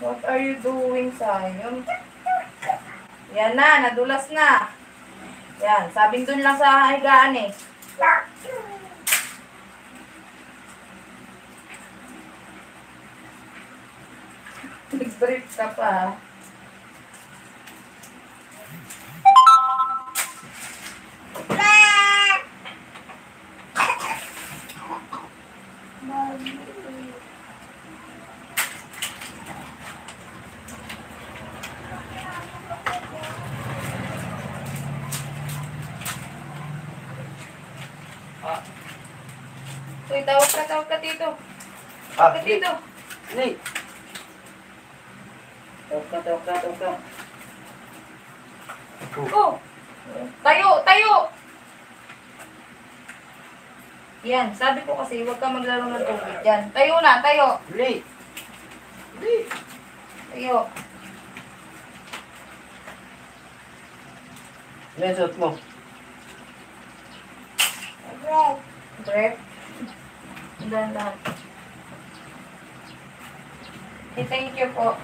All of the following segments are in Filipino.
What are you doing, Sayon? Yan na, nadulas na. Yan, sabing dun lang sa higaan eh. Nag-break ka pa. Uy, tawag ka dito. Tawag ka dito. Hey. Tawag ka. Oh! Tayo! Yan, sabi ko kasi, huwag ka maglaro ng tubig. Yan, tayo na. Hey. Tayo. Ano yung suot mo? Break. Doon lahat. Thank you po.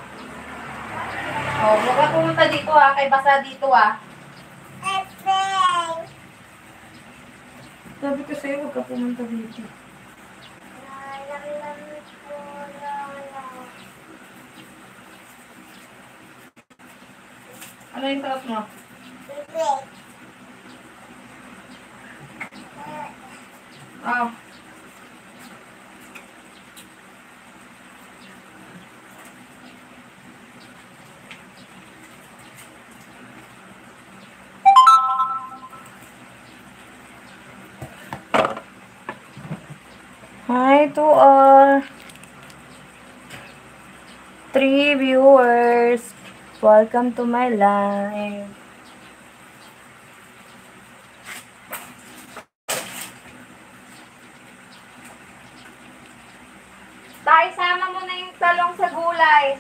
Oh, huwag ka pumunta dito ha. Kay basa dito ha. Sabi ko sa'yo, huwag ka pumunta dito. Ano yung tarap mo? Ah. Hi to all 3 viewers. Welcome to my live. Tay, sama mo na yung talong sa gulay.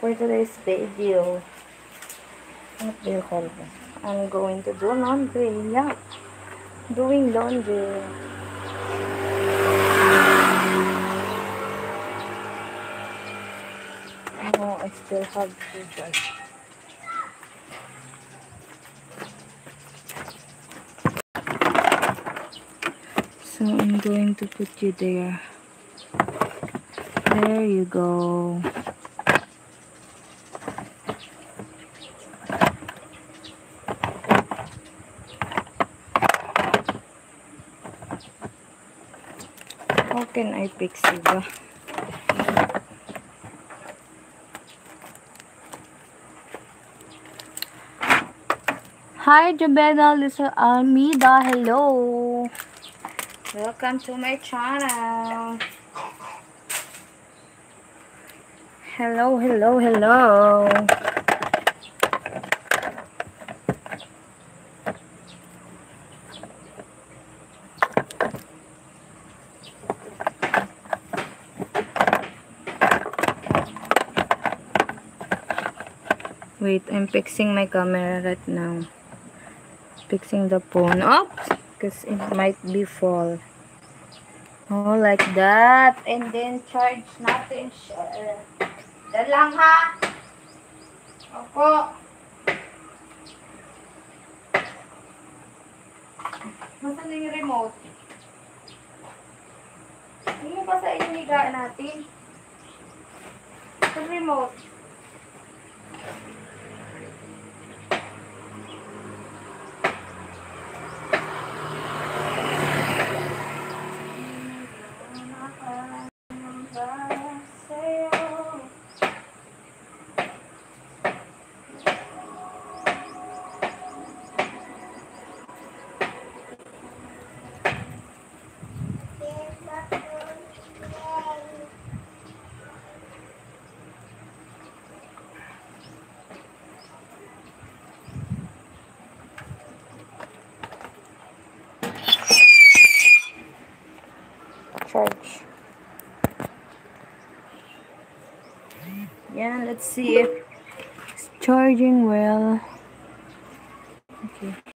For today's video, what do you call it? I'm going to do laundry. Yeah, doing laundry. Oh, I still have to dry. So I'm going to put you there. There you go. How can I fix it? Hi, Jabeda, this is Almida. Hello. Welcome to my channel. Hello. Wait, I'm fixing my camera right now. Fixing the phone up because it might be fall. Oh, like that. And then charge natin siya. Yan lang ha. Opo. Nasaan yung remote? Hindi mo pa sa inigaan natin. Sa remote. Charge. Yeah, let's see if it's charging well.